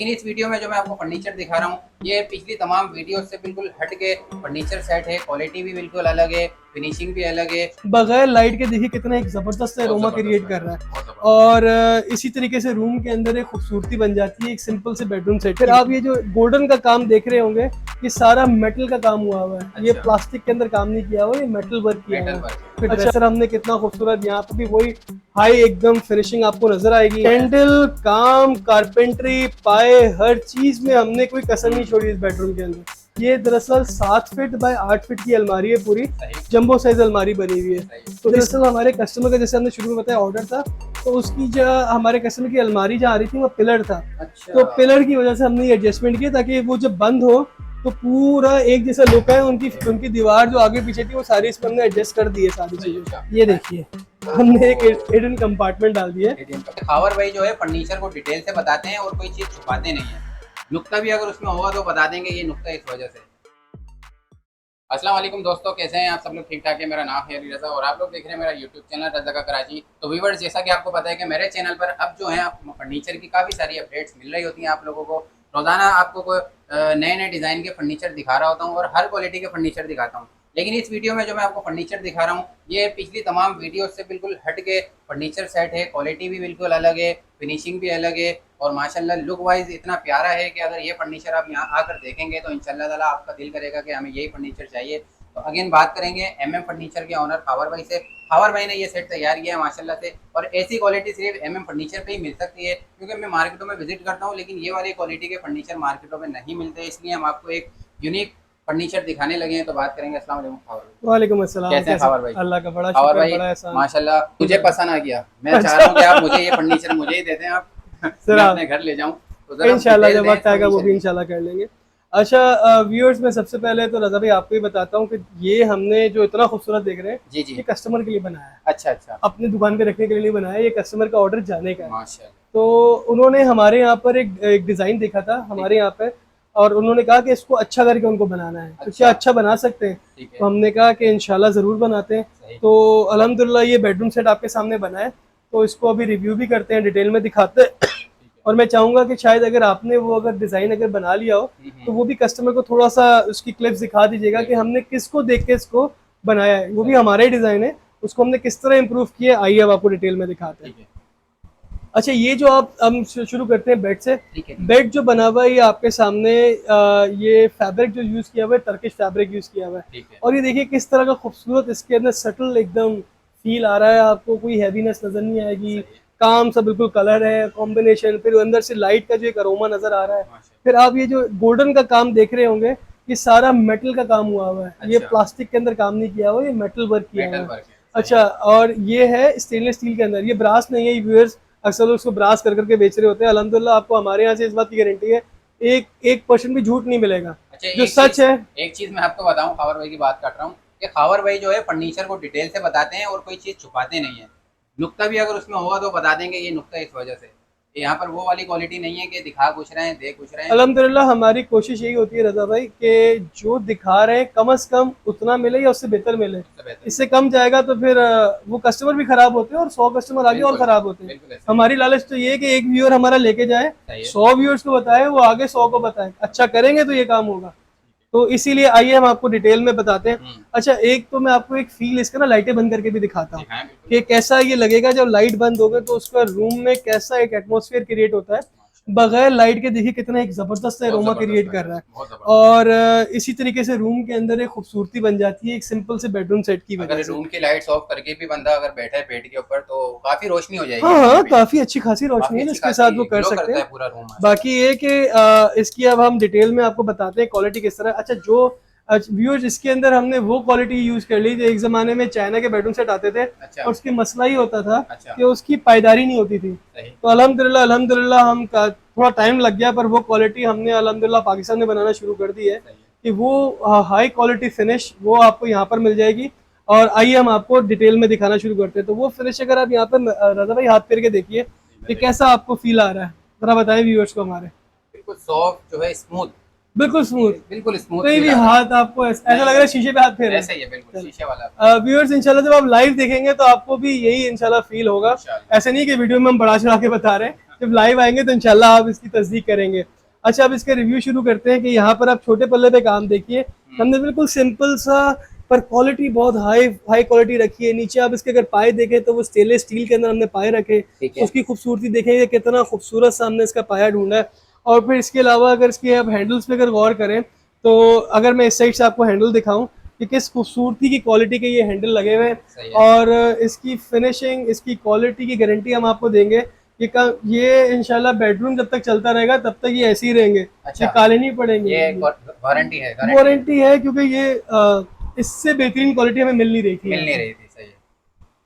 लेकिन इस वीडियो में जो मैं आपको फर्नीचर दिखा रहा हूँ ये पिछली तमाम वीडियो से बिल्कुल हट के फर्नीचर सेट है। क्वालिटी भी बिल्कुल अलग है, फिनिशिंग भी अलग है। बगैर लाइट के देखिए कितना एक जबरदस्त अरोमा क्रिएट कर रहा है। और इसी तरीके से रूम के अंदर एक खूबसूरती बन जाती है एक सिंपल से बेडरूम सेट। फिर आप ये जो गोल्डन का काम देख रहे होंगे ये सारा मेटल का काम हुआ हुआ है। अच्छा। ये प्लास्टिक के अंदर काम नहीं किया हुआ, ये मेटल वर्क किया हुआ है। फिर अच्छा सर हमने कितना खूबसूरत यहाँ पे भी वही हाई एकदम फिनिशिंग आपको नजर आएगी। हैंडल काम कारपेंट्री पाए हर चीज में हमने कोई कसर नहीं छोड़ी इस बेडरूम के अंदर। ये दरअसल 7 फीट बाय 8 फीट की अलमारी है, पूरी जंबो साइज अलमारी बनी हुई है। तो दरअसल हमारे कस्टमर का जैसे हमने शुरू में बताया ऑर्डर था, तो उसकी जो हमारे कस्टमर की अलमारी जहाँ आ रही थी वो पिलर था। अच्छा। तो पिलर की वजह से हमने ये एडजस्टमेंट किया ताकि वो जब बंद हो तो पूरा एक जैसा लुक है। उनकी दीवार जो आगे पीछे थी वो सारी इस पर हमने एडजस्ट कर दी है सारी चीजें। ये देखिए हमने एक हिडन कंपार्टमेंट डाल दिया है। खावर भाई जो है फर्नीचर को डिटेल से बताते हैं और कोई चीज छुपाते नहीं है। नुक्ता भी अगर उसमें होगा तो बता देंगे ये नुक्ता इस वजह से। अस्सलाम वालेकुम दोस्तों, कैसे हैं आप सब लोग? ठीक ठाक है। मेरा नाम है अली रज़ा और आप लोग देख रहे हैं मेरा यूट्यूब चैनल रज़ा का कराची। तो व्यूअर्स, जैसा कि आपको पता है कि मेरे चैनल पर अब जो है फर्नीचर की काफ़ी सारी अपडेट्स मिल रही होती हैं आप लोगों को। रोज़ाना आपको नए नए डिज़ाइन के फर्नीचर दिखा रहा होता हूँ और हर क्वालिटी के फर्नीचर दिखाता हूँ। लेकिन इस वीडियो में जो मैं आपको फर्नीचर दिखा रहा हूँ ये पिछली तमाम वीडियो से बिल्कुल हट के फर्नीचर सेट है। क्वालिटी भी बिल्कुल अलग है, फिनिशिंग भी अलग है और माशाल्लाह लुक वाइज इतना प्यारा है कि अगर ये फर्नीचर आप यहाँ आकर देखेंगे तो इंशाल्लाह ताला आपका दिल करेगा कि हमें यही फर्नीचर चाहिए। तो अगेन बात करेंगे एमएम फर्नीचर के ऑनर खावर भाई से। खावर भाई ने ये सेट तैयार किया है माशाल्लाह से, और ऐसी क्वालिटी सिर्फ एमएम फर्नीचर पे ही मिल सकती है, क्योंकि मैं मार्केटों में विजिट करता हूँ लेकिन ये वाली क्वालिटी के फर्नीचर मार्केटों में नहीं मिलते। इसलिए हम आपको एक यूनिक फर्नीचर दिखाने लगे हैं। तो बात करेंगे। अस्सलाम वालेकुम खावर भाई। वालेकुम अस्सलाम। कैसे हैं खावर भाई? अल्लाह का बड़ा खावर शुक्र, भाई बड़ा एहसान। माशाल्लाह मुझे पसंद आ गया। मैं चाह रहा हूँ कि आप मुझे ये फर्नीचर मुझे ही दे दें आप मैं अपने घर ले जाऊँ। तो इंशाल्लाह जब वक्त आएगा वो भी इंशाल्लाह कर लेंगे। अच्छा व्यूअर्स, मैं सबसे पहले तो रज़ा भाई आपको ही बताता हूँ कि ये हमने जो इतना खूबसूरत देख रहे हैं जी जी, ये कस्टमर के लिए बनाया है। अच्छा अच्छा, अपनी दुकान पे रखने के लिए बनाया है, ये कस्टमर का ऑर्डर जाने का है। माशाल्लाह। तो उन्होंने हमारे यहाँ पर एक डिज़ाइन देखा था हमारे यहाँ पे, और उन्होंने कहा कि इसको अच्छा करके उनको बनाना है। तो क्या अच्छा बना सकते हैं? तो हमने कहा कि इंशाल्लाह ज़रूर बनाते हैं। तो अल्हम्दुलिल्लाह ये बेडरूम सेट आपके सामने बना है, तो इसको अभी रिव्यू भी करते हैं, डिटेल में दिखाते हैं। और मैं चाहूंगा कि शायद अगर आपने वो अगर डिज़ाइन अगर बना लिया हो तो वो भी कस्टमर को थोड़ा सा उसकी क्लिप्स दिखा दीजिएगा कि हमने किसको देख के इसको बनाया है। वो भी हमारा ही डिज़ाइन है, उसको हमने किस तरह इम्प्रूव किया है, आइए अब आपको डिटेल में दिखाते हैं। अच्छा, ये जो आप हम शुरू करते हैं बेड से। बेड जो बना हुआ है ये आपके सामने ये फैब्रिक जो यूज किया हुआ है टर्किश फैब्रिक यूज किया हुआ है। और ये देखिए किस तरह का खूबसूरत इसके अंदर सटल एकदम फील आ रहा है, आपको कोई हैवीनेस नजर नहीं आएगी। काम सा बिल्कुल कलर है कॉम्बिनेशन, फिर अंदर से लाइट का जो एक अरोमा नजर आ रहा है। फिर आप ये जो गोल्डन का काम देख रहे होंगे ये सारा मेटल का काम हुआ हुआ है। ये प्लास्टिक के अंदर काम नहीं किया हुआ, ये मेटल वर्क किया हुआ है। अच्छा, और ये है स्टेनलेस स्टील के अंदर, ये ब्रास नहीं है। व्यूअर्स अक्सर लोग उसको ब्रास कर करके बेच रहे होते हैं। अल्हम्दुलिल्लाह आपको हमारे यहाँ से इस बात की गारंटी है, एक परसेंट भी झूठ नहीं मिलेगा। अच्छा, जो सच है। एक चीज मैं आपको बताऊं, खावर भाई की बात कर रहा हूँ कि खावर भाई जो है फर्नीचर को डिटेल से बताते हैं और कोई चीज छुपाते नहीं है। नुक्ता भी अगर उसमें होगा तो बता देंगे ये नुक्ता इस वजह से। यहाँ पर वो वाली क्वालिटी नहीं है कि दिखा कुछ रहे हैं दे कुछ रहे हैं। अल्हम्दुलिल्लाह हमारी कोशिश यही होती है रजा भाई कि जो दिखा रहे हैं कम से कम उतना मिले या उससे बेहतर मिले। इससे कम जाएगा तो फिर वो कस्टमर भी खराब होते हैं और 100 कस्टमर आगे और खराब होते हैं। हमारी लालच तो ये है कि एक व्यूअर हमारा लेके जाए, 100 व्यूअर्स को बताए, वो आगे 100 को बताए। अच्छा करेंगे तो ये काम होगा। तो इसीलिए आइए हम आपको डिटेल में बताते हैं। अच्छा, एक तो मैं आपको एक फील इसका ना लाइटें बंद करके भी दिखाता हूँ कि कैसा ये लगेगा जब लाइट बंद होगा, तो उसका रूम में कैसा एक एटमॉस्फेयर क्रिएट होता है। बगैर लाइट के देखिए कितना एक जबरदस्त अरोमा क्रिएट कर रहा है। और इसी तरीके से रूम के अंदर एक खूबसूरती बन जाती है एक सिंपल से बेडरूम सेट की वजह से। रूम की लाइट्स ऑफ करके भी बंदा अगर बैठा है बेड के ऊपर तो काफी रोशनी हो जाएगी। हाँ, काफी अच्छी खासी रोशनी है जिसके साथ वो कर सकते हैं पूरा रूम। बाकी ये कि इसकी अब हम डिटेल में आपको बताते हैं क्वालिटी किस तरह। अच्छा, जो व्यूअर्स इसके अंदर हमने वो क्वालिटी यूज कर ली जो एक जमाने में चाइना के बेडरूम सेट आते थे। और उसकी मसला ही होता था कि उसकी पायदारी नहीं होती थी। तो अल्हम्दुलिल्लाह हम थोड़ा टाइम लग गया, पर वो क्वालिटी हमने अल्हम्दुलिल्लाह पाकिस्तान में बनाना शुरू कर दी है कि वो हाई क्वालिटी फिनिश वो आपको यहाँ पर मिल जाएगी। और आइए हम आपको डिटेल में दिखाना शुरू करते हैं। तो वो फिनिश अगर आप यहाँ पर रजा भाई हाथ फेर के देखिए कि कैसा आपको फील आ रहा है, जरा बताएं व्यूअर्स को हमारे। बिल्कुल सॉफ्ट जो है, स्मूथ, बिल्कुल स्मूथ, बिल्कुल स्मूथ। कोई भी हाथ आपको ऐसा लग रहा है शीशे पे हाथ फेर रहे हैं। ऐसा ही है, बिल्कुल शीशे वाला। व्यूअर्स इंशाल्लाह जब आप लाइव देखेंगे तो आपको भी यही इंशाल्लाह फील होगा। ऐसे नहीं कि वीडियो में हम बढ़ा चढ़ा के बता रहे हैं, जब लाइव आएंगे तो इंशाल्लाह आप इसकी तस्दीक करेंगे। अच्छा, अब इसका रिव्यू शुरू करते हैं कि यहाँ पर आप छोटे पल्ले पे काम देखिए, हमने बिल्कुल सिंपल सा पर क्वालिटी बहुत हाई क्वालिटी रखी है। नीचे आप इसके अगर पाए देखें तो वो स्टेनलेस स्टील के अंदर हमने पाए रखे, उसकी खूबसूरती देखेंगे कितना खूबसूरत सा हमने इसका पाया ढूंढा है। और फिर इसके अलावा अगर इसके आप हैंडल्स पे अगर गौर करें तो अगर मैं इस साइड से आपको हैंडल दिखाऊं कि किस खूबसूरती की क्वालिटी के ये हैंडल लगे हुए हैं, और इसकी फिनिशिंग, इसकी क्वालिटी की गारंटी हम आपको देंगे कि ये इंशाल्लाह बेडरूम जब तक चलता रहेगा तब तक ये ऐसे ही रहेंगे। अच्छा, ये काले नहीं पड़ेंगे। ये वारंटी है क्योंकि ये इससे बेहतरीन क्वालिटी हमें मिल नहीं रही थी। सही है।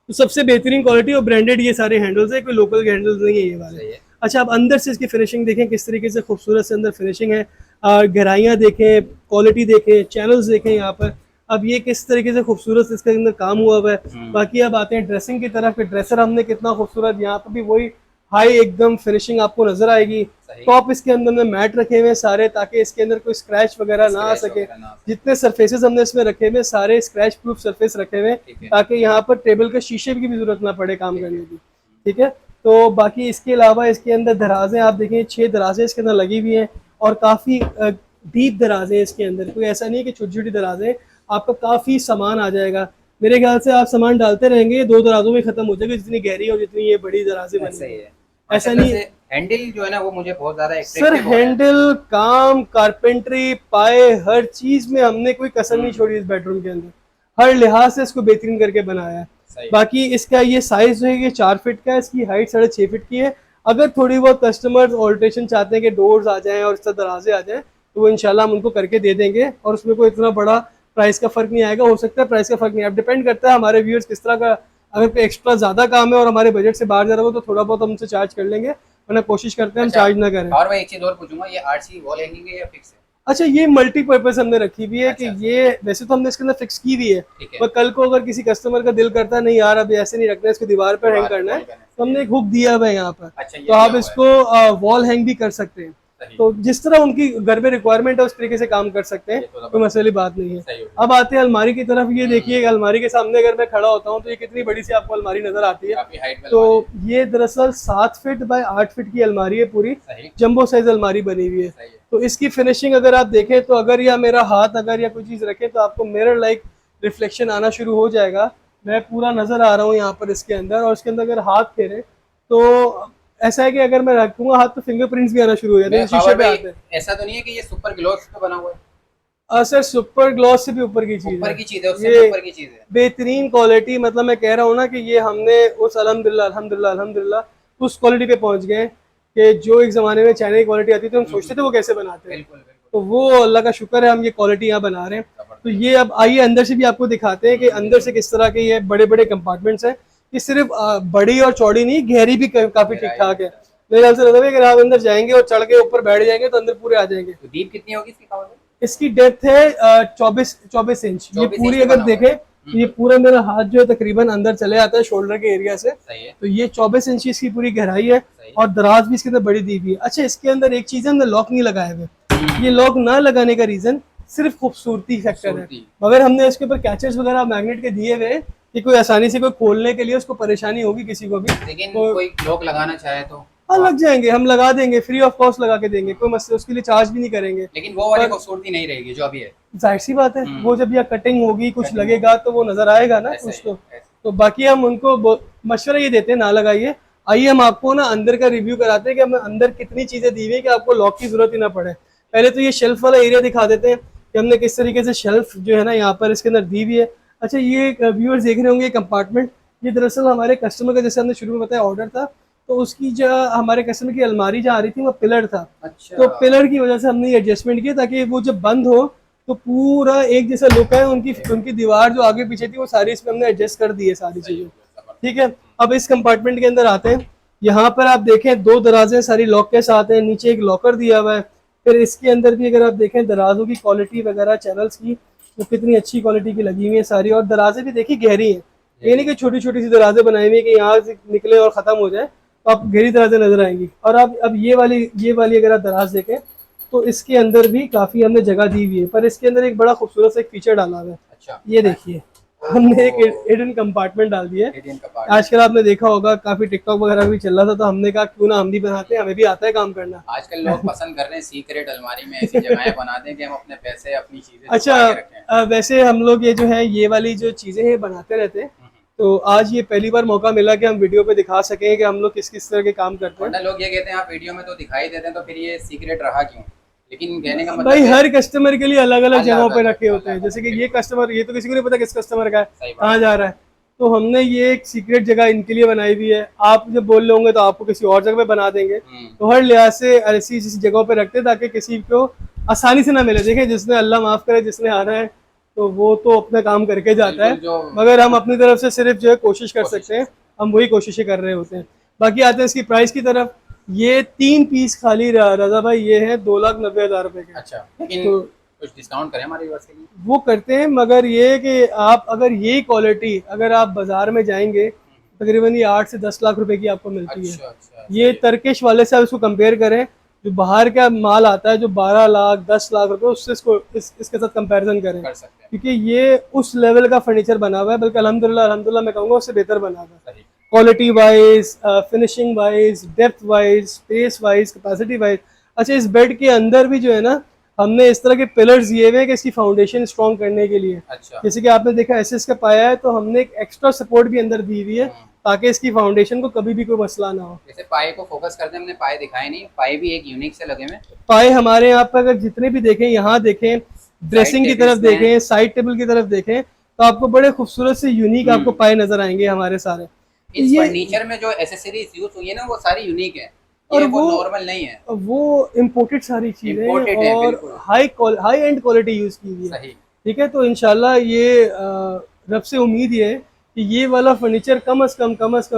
तो सबसे बेहतरीन क्वालिटी और ब्रांडेड ये सारे हैंडल्स है, कोई लोकल हैंडल्स नहीं है ये वाले। अच्छा, अब अंदर से इसकी फिनिशिंग देखें किस तरीके से खूबसूरत से अंदर फिनिशिंग है, गहराइयाँ देखें, क्वालिटी देखें, चैनल्स देखें यहाँ पर। अब ये किस तरीके से खूबसूरत इसके अंदर काम हुआ हुआ है। बाकी अब आते हैं ड्रेसिंग की तरफ। ड्रेसर हमने कितना खूबसूरत, यहाँ पर भी वही हाई एकदम फिनिशिंग आपको नजर आएगी। टॉप इसके अंदर में मैट रखे हुए सारे, ताकि इसके अंदर कोई स्क्रैच वगैरह ना आ सके। जितने सरफेसेस हमने इसमें रखे हुए सारे स्क्रैच प्रूफ सरफेस रखे हुए, ताकि यहाँ पर टेबल के शीशे की भी जरूरत ना पड़े काम करने की। ठीक है, तो बाकी इसके अलावा इसके अंदर दराजें आप देखें, 6 दराजें इसके अंदर लगी हुई हैं और काफ़ी डीप दराजें इसके अंदर। कोई ऐसा नहीं है कि छोटी छोटी दराजें, आपका काफ़ी सामान आ जाएगा। मेरे ख्याल से आप सामान डालते रहेंगे, 2 दराजों में खत्म हो जाएगा, जितनी गहरी और जितनी ये बड़ी दराजें बन रही है। ऐसा नहीं है। हैंडल जो है ना वो मुझे बहुत ज्यादा सर, हैंडल, काम, कारपेंट्री, पाए, हर चीज में हमने कोई कसर नहीं छोड़ी इस बेडरूम के अंदर। हर लिहाज से इसको बेहतरीन करके बनाया है। बाकी इसका ये साइज जो है ये 4 फीट का है, इसकी हाइट 6.5 फीट की है। अगर थोड़ी बहुत कस्टमर्स ऑल्ट्रेशन चाहते हैं कि डोर्स आ जाएं और इस तरह दराजे आ जाएं तो वो इंशाल्लाह हम उनको करके दे देंगे, और उसमें कोई इतना बड़ा प्राइस का फर्क नहीं आएगा। हो सकता है प्राइस का फर्क नहीं, अब डिपेंड करता है हमारे व्यूअर्स किस तरह का, अगर कोई एक्स्ट्रा ज्यादा काम है और हमारे बजट से बाहर जा रहा हो तो थोड़ा बहुत हम उनसे चार्ज कर लेंगे, वरना कोशिश करते हैं हम चार्ज ना करें। और मैं एक चीज और पूछूंगा, ये आरसी वॉल हैंगिंग है या फिक्स है? अच्छा, ये मल्टीपर्पज हमने रखी हुई है। कि ये वैसे तो हमने इसके अंदर फिक्स की हुई है, पर कल को अगर किसी कस्टमर का दिल करता है नहीं यार अब ऐसे नहीं रखना है, इसको दीवार पर हैंग करना है, तो हमने एक हुक दिया हुआ है यहाँ पर। तो आप इसको वॉल हैंग भी कर सकते हैं। तो जिस तरह उनकी घर में रिक्वायरमेंट है उस तरीके से काम कर सकते हैं, कोई मसले बात नहीं है। अब आते हैं अलमारी की तरफ। ये देखिए, अलमारी के सामने अगर मैं खड़ा होता हूँ तो ये कितनी बड़ी सी आपको अलमारी नजर आती है। तो ये दरअसल 7 फीट बाय 8 फीट की अलमारी है, पूरी जंबो साइज अलमारी बनी हुई है। तो इसकी फिनिशिंग अगर आप देखें तो अगर या मेरा हाथ अगर या कोई चीज रखे तो आपको मिरर लाइक रिफ्लेक्शन आना शुरू हो जाएगा। मैं पूरा नजर आ रहा हूँ यहाँ पर इसके अंदर, और इसके अंदर अगर हाथ फेरे तो ऐसा है कि अगर मैं रखूंगा हाथ तो फिंगरप्रिंट्स भी आना शुरू हो जाते हैं शीशे पे आते हैं। ऐसा तो नहीं है कि ये सुपर ग्लॉस पे बना हुआ है? सर, सुपर ग्लॉस से भी ऊपर की चीज है, उससे ऊपर की चीज है, बेहतरीन क्वालिटी। मतलब मैं कह रहा हूँ ना कि ये हमने उस अल्हम्दुलिल्लाह उस क्वालिटी पे पहुंच गए कि जो एक जमाने में चाइना की क्वालिटी आती थी हम सोचते थे वो कैसे बनाते हैं, तो वो अल्लाह का शुक्र है हम ये क्वालिटी यहाँ बना रहे हैं। तो ये अब आइए अंदर से भी आपको दिखाते हैं कि अंदर से किस तरह के ये बड़े बड़े कंपार्टमेंट्स हैं। ये सिर्फ बड़ी और चौड़ी नहीं, गहरी भी काफी ठीक ठाक है। मेरे ख्याल से लगता है कि अगर आप अंदर जाएंगे और चढ़ के ऊपर बैठ जाएंगे तो अंदर पूरे आ जाएंगे। तो डीप कितनी होगी इसकी कवर? इसकी डेप्थ है 24 इंच। ये पूरी अगर देखें तो ये पूरा मेरा हाथ जो है तकरीबन अंदर चले आता है शोल्डर के एरिया से। तो ये 24 इंच इसकी पूरी गहराई है और दराज भी इसके अंदर बड़ी दी हुई है। अच्छा, इसके अंदर एक चीज है, हमने लॉक नहीं लगाए हुए। ये लॉक ना लगाने का रीजन सिर्फ खूबसूरती फैक्टर है, मगर हमने इसके ऊपर कैचेस वगैरह मैग्नेट के दिए हुए कि कोई आसानी से कोई खोलने के लिए उसको परेशानी होगी किसी को भी। लेकिन कोई लॉक लगाना चाहे तो हाँ लग जाएंगे, हम लगा देंगे, फ्री ऑफ कॉस्ट लगा के देंगे, कोई मसला, उसके लिए चार्ज भी नहीं करेंगे। लेकिन वो वाली खूबसूरती नहीं रहेगी जो अभी है। जाहिर सी बात है, वो जब यहाँ कटिंग होगी कुछ लगेगा तो वो नजर आएगा ना कुछ तो बाकी हम उनको मशवरा ये देते हैं ना लगाइए। आइए हम आपको ना अंदर का रिव्यू कराते हैं कि हमें अंदर कितनी चीजें दी हुई है कि आपको लॉक की जरूरत ही ना पड़े। पहले तो ये शेल्फ वाला एरिया दिखा देते हैं कि हमने किस तरीके से शेल्फ जो है ना यहाँ पर इसके अंदर दी हुई है। अच्छा, ये व्यूअर्स देख रहे होंगे कंपार्टमेंट, ये दरअसल हमारे कस्टमर का जैसे हमने शुरू में बताया ऑर्डर था, तो उसकी जो हमारे कस्टमर की अलमारी जहाँ आ रही थी वो पिलर था। अच्छा। तो पिलर की वजह से हमने ये एडजस्टमेंट किया ताकि वो जब बंद हो तो पूरा एक जैसा लुक है। उनकी दीवार जो आगे पीछे थी वो सारी इसमें हमने एडजस्ट कर दी है सारी चीजें। ठीक है, अब इस कंपार्टमेंट के अंदर आते हैं। यहाँ पर आप देखें 2 दराजें सारी लॉक के साथ हैं, नीचे एक लॉकर दिया हुआ है। फिर इसके अंदर भी अगर आप देखें दराजों की क्वालिटी वगैरह चैनल्स की तो कितनी अच्छी क्वालिटी की लगी हुई है सारी, और दराजे भी देखिए गहरी हैं। ये नहीं कि छोटी छोटी सी दराजे बनाई हुई है कि यहाँ से निकले और खत्म हो जाए, तो आप गहरी दराजें नजर आएंगी। और अब ये वाली अगर आप दराज देखें तो इसके अंदर भी काफी हमने जगह दी हुई है, पर इसके अंदर एक बड़ा खूबसूरत सा एक फीचर डाला हुआ है। अच्छा, ये देखिए, हमने एक हिडन कंपार्टमेंट डाल दिया है। एटीएम का पार्ट। आजकल आपने देखा होगा काफी टिकटॉक वगैरह भी चल रहा था, तो हमने कहा क्यों ना हम भी बनाते हैं, हमें भी आता है काम करना। आजकल लोग पसंद कर रहे हैं सीक्रेट अलमारी में ऐसी जगहें बना दें कि हम अपने पैसे अपनी चीजें अच्छा, छुपा के रखें। वैसे हम लोग ये जो है ये वाली जो चीजें हैं बनाते रहते हैं, तो आज ये पहली बार मौका मिला कि हम वीडियो पे दिखा सकें कि हम लोग किस किस तरह के काम करते हैं। वरना लोग ये कहते हैं आप वीडियो में तो दिखाई देते हैं तो फिर ये सीक्रेट रहा क्यों, लेकिन कहने का मतलब भाई है हर कस्टमर के लिए अलग अलग जगहों पे अलग रखे होते हैं, अलग जैसे कि ये बिल्कुल कस्टमर, ये तो किसी को नहीं पता किस कस्टमर का है, सही बात कहाँ जा रहा है, तो हमने ये एक सीक्रेट जगह इनके लिए बनाई हुई है। आप जब बोल रहे होंगे तो आपको किसी और जगह पे बना देंगे, तो हर लिहाज से ऐसी ऐसी जगहों पे रखते हैं ताकि किसी को आसानी से ना मिले। देखें, जिसने अल्लाह माफ करे, जिसने आना है तो वो तो अपना काम करके जाता है, बिल्कुल जो मगर हम अपनी तरफ से सिर्फ जो है कोशिश कर कोशिश सकते हैं, हम वही कोशिशें कर रहे होते हैं। बाकी आते हैं इसकी प्राइस की तरफ। ये 3 पीस खाली रजा भाई ये है 2,90,000 रुपए के। अच्छा, लेकिन तो कुछ डिस्काउंट करें हमारे व्यूअर्स के लिए। वो करते हैं, मगर ये है कि आप अगर यही क्वालिटी अगर आप बाजार में जाएंगे तकरीबन ये 8 से 10 लाख रुपए की आपको मिलती है। अच्छा अच्छा, ये तर्किश वाले से आप इसको कंपेयर करें, जो बाहर का माल आता है जो 12 लाख 10 लाख रुपए, उससे इसको इसके साथ कंपैरिजन करें, कर सकते हैं। क्योंकि ये उस लेवल का फर्नीचर बना हुआ है, बल्कि अल्हम्दुलिल्लाह अल्हम्दुलिल्लाह मैं कहूँगा उससे बेहतर बना हुआ है, सही। Quality wise, finishing wise, depth wise, space wise, capacity wise. अच्छा, इस बेड के अंदर भी जो है ना हमने इस तरह के पिलर्स दिए हुए हैं कि इसकी फाउंडेशन स्ट्रॉन्ग करने के लिए। अच्छा, जैसे कि आपने देखा एसएस का पाया है, तो हमने एक एक्स्ट्रा सपोर्ट भी अंदर दी हुई है ताकि इसकी फाउंडेशन को कभी भी कोई मसला ना हो। जैसे पाए को फोकस करते हैं, हमने पाए दिखाए नहीं, पाए भी एक यूनिक से लगे हुए हैं। पाए हमारे यहाँ पर अगर जितने भी देखें, यहाँ देखें, ड्रेसिंग की तरफ टेबल्स में देखें, साइड टेबल की तरफ देखें, तो आपको बड़े खूबसूरत से यूनिक आपको पाए नजर आएंगे हमारे सारे। इस ये फर्नीचर में जो एसेसरीज यूज हुई है ना वो सारी यूनिक है, और ये वो नॉर्मल नहीं है, वो इम्पोर्टेड सारी चीजें Imported है, और बिल्कुल। हाई एंड क्वालिटी यूज की हुई है। सही। ठीक है, तो इंशाल्लाह ये रब से उम्मीद ये है कि ये वाला फर्नीचर कम से कम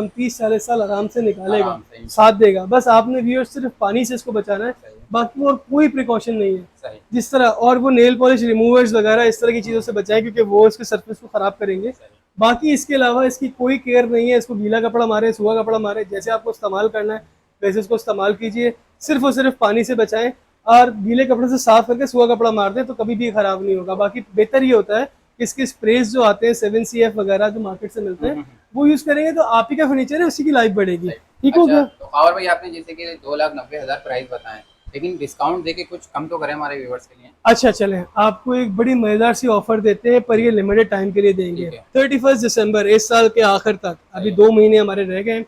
30-40 साल आराम से निकालेगा, आराम से, साथ देगा। बस आपने व्यूअर्स सिर्फ पानी से इसको बचाना है, सही बाकी और कोई प्रिकॉशन नहीं है। सही जिस तरह और वो नेल पॉलिश रिमूवर्स वगैरह इस तरह की चीज़ों से बचाएं, क्योंकि वो इसके सरफेस को ख़राब करेंगे। सही। बाकी इसके अलावा इसकी कोई केयर नहीं है, इसको गीला कपड़ा मारे, सूखा कपड़ा मारे, जैसे आपको इस्तेमाल करना है वैसे इसको इस्तेमाल कीजिए। सिर्फ और सिर्फ पानी से बचाएं और गीले कपड़े से साफ करके सूखा कपड़ा मार दें तो कभी भी ख़राब नहीं होगा। बाकी बेहतर ये होता है कि इसके स्प्रेज जो आते हैं 7CF वगैरह जो मार्केट से मिलते हैं वो यूज़ करेंगे तो आप ही का फर्नीचर है उसी की लाइफ बढ़ेगी। ठीक हो गया? तो और भाई आपने जैसे कि 2,90,000 प्राइस बताएं, लेकिन डिस्काउंट देके कुछ कम तो करें हमारे व्यूअर्स के लिए। अच्छा चलें, आपको एक बड़ी मजेदार सी ऑफर देते हैं, पर ये लिमिटेड टाइम के लिए देंगे। 31 दिसंबर इस साल के आखिर तक, अभी 2 महीने हमारे रह गए,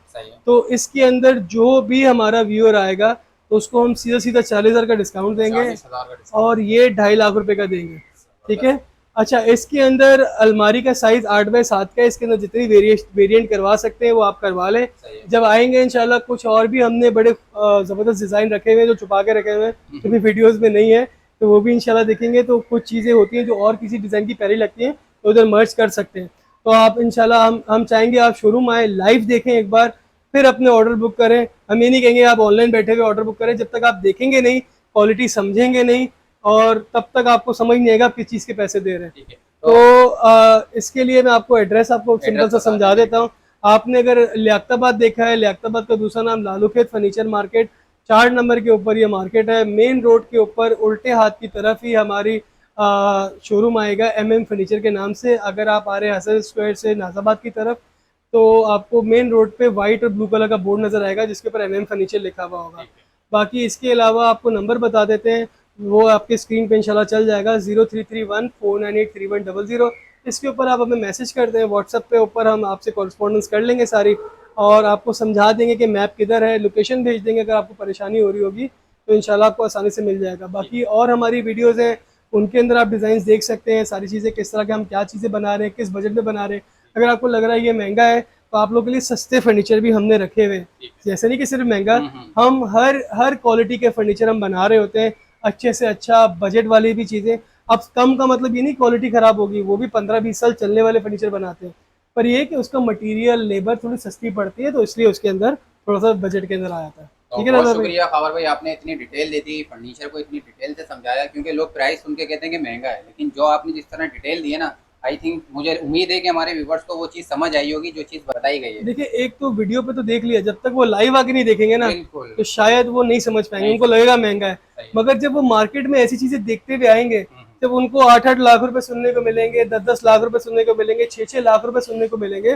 तो इसके अंदर जो भी हमारा व्यूअर आएगा तो उसको हम सीधा सीधा 40,000 का डिस्काउंट देंगे 40,000 का डिस्काउंट। और ये 2.5 लाख रुपए का देंगे। ठीक है। अच्छा, इसके अंदर अलमारी का साइज 8x7 का है, इसके अंदर जितनी वेरिएंट करवा सकते हैं वो आप करवा लें। जब आएंगे इंशाल्लाह कुछ और भी हमने बड़े जबरदस्त डिजाइन रखे हुए हैं जो छुपा के रखे हुए हैं, जो भी वीडियोस में नहीं है, तो वो भी इंशाल्लाह देखेंगे। तो कुछ चीज़ें होती हैं जो और किसी डिज़ाइन की प्यारी लगती हैं तो उधर मर्ज कर सकते हैं। तो आप इंशाल्लाह हम चाहेंगे आप शोरूम आए, लाइव देखें एक बार, फिर अपने ऑर्डर बुक करें। हम ये नहीं कहेंगे आप ऑनलाइन बैठे हुए ऑर्डर बुक करें, जब तक आप देखेंगे नहीं, क्वालिटी समझेंगे नहीं, और तब तक आपको समझ नहीं आएगा आप किस चीज़ के पैसे दे रहे हैं। तो इसके लिए मैं आपको एड्रेस आपको सिंपल सा समझा देता हूँ। आपने अगर लियाकताबाद देखा है, लियाकताबाद का दूसरा नाम लालूखेत फर्नीचर मार्केट, 4 नंबर के ऊपर ये मार्केट है। मेन रोड के ऊपर उल्टे हाथ की तरफ ही हमारी शोरूम आएगा MM फर्नीचर के नाम से। अगर आप आ रहे हैं हसन स्क्वायर से नाजाबाद की तरफ, तो आपको मेन रोड पे वाइट और ब्लू कलर का बोर्ड नजर आएगा जिसके ऊपर MM फर्नीचर लिखा हुआ होगा। बाकी इसके अलावा आपको नंबर बता देते हैं, वो आपके स्क्रीन पे इंशाल्लाह चल जाएगा, 033149813100। इसके ऊपर आप हमें मैसेज कर दें, व्हाट्सएप पे ऊपर हम आपसे कॉरेस्पॉन्डेंस कर लेंगे सारी, और आपको समझा देंगे कि मैप किधर है, लोकेशन भेज देंगे। अगर आपको परेशानी हो रही होगी तो इंशाल्लाह आपको आसानी से मिल जाएगा। बाकी और हमारी वीडियोज़ हैं, उनके अंदर आप डिज़ाइन देख सकते हैं, सारी चीज़ें किस तरह के हम क्या चीज़ें बना रहे हैं, किस बजट में बना रहे हैं। अगर आपको लग रहा है ये महंगा है तो आप लोगों के लिए सस्ते फर्नीचर भी हमने रखे हुए हैं। जैसे नहीं कि सिर्फ महंगा, हम हर क्वालिटी के फर्नीचर हम बना रहे होते हैं, अच्छे से अच्छा बजट वाली भी चीज़ें। अब कम का मतलब ये नहीं क्वालिटी ख़राब होगी, वो भी 15-20 साल चलने वाले फर्नीचर बनाते हैं, पर ये कि उसका मटेरियल लेबर थोड़ी सस्ती पड़ती है, तो इसलिए उसके अंदर थोड़ा सा बजट के अंदर आ जाता है। ठीक है ना? बहुत शुक्रिया खबर भाई, आपने इतनी डिटेल दे दी, फर्नीचर को इतनी डिटेल से समझाया, क्योंकि लोग प्राइस सुन के कहते हैं कि महंगा है, लेकिन जो आपने जिस तरह डिटेल दी है ना, आई थिंक मुझे उम्मीद है कि हमारे व्यूवर्स को वो चीज़ समझ आई होगी जो चीज़ बताई गई है। देखिए, एक तो वीडियो पे तो देख लिया, जब तक वो लाइव आके नहीं देखेंगे ना बिल्कुल। तो शायद वो नहीं समझ पाएंगे, उनको लगेगा महंगा है। मगर जब वो मार्केट में ऐसी चीजें देखते हुए आएंगे जब उनको 8-8 लाख रुपए सुनने को मिलेंगे, 10-10 लाख रुपए सुनने को मिलेंगे, 6-6 लाख रुपए सुनने को मिलेंगे,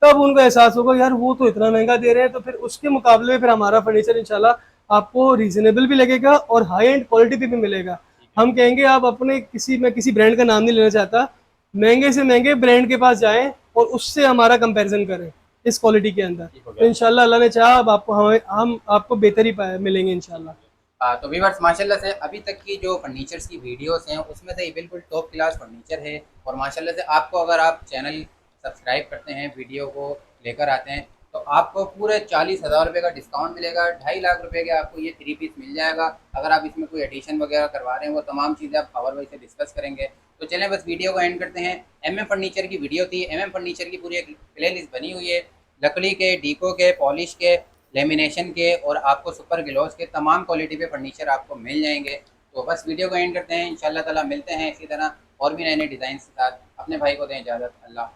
तब उनको एहसास होगा यार वो तो इतना महंगा दे रहे हैं, तो फिर उसके मुकाबले में फिर हमारा फर्नीचर इंशाल्लाह आपको रीजनेबल भी लगेगा और हाई एंड क्वालिटी भी मिलेगा। हम कहेंगे आप अपने मैं किसी ब्रांड का नाम नहीं लेना चाहता, महंगे से महंगे ब्रांड के पास जाएं और उससे हमारा कंपैरिजन करें इस क्वालिटी के अंदर, तो इंशाल्लाह अल्लाह ने चाहा अब आपको हम आपको बेहतर ही मिलेंगे इंशाल्लाह। तो व्यूअर्स माशाल्लाह से अभी तक की जो फर्नीचर्स की वीडियोस हैं उसमें से ये बिल्कुल टॉप क्लास फर्नीचर है, और माशाल्लाह से आपको अगर आप चैनल सब्सक्राइब करते हैं, वीडियो को लेकर आते हैं, तो आपको पूरे 40,000 रुपये का डिस्काउंट मिलेगा। 2.5 लाख रुपए के आपको ये 3 पीस मिल जाएगा। अगर आप इसमें कोई एडिशन वगैरह करवा रहे हैं, वो तमाम चीज़ें आप पावर वाइज से डिस्कस करेंगे। तो चलें बस वीडियो को एंड करते हैं। MM फर्नीचर की वीडियो थी। MM फर्नीचर की पूरी एक प्ले लिस्ट बनी हुई है, लकड़ी के, डीको के, पॉलिश के, लेमिनेशन के और आपको सुपर ग्लॉस के तमाम क्वालिटी पे फर्नीचर आपको मिल जाएंगे। तो बस वीडियो को एंड करते हैं। इंशाल्लाह ताला मिलते हैं इसी तरह और भी नए नए डिज़ाइन के साथ। अपने भाई को दें इजाज़त। अल्लाह।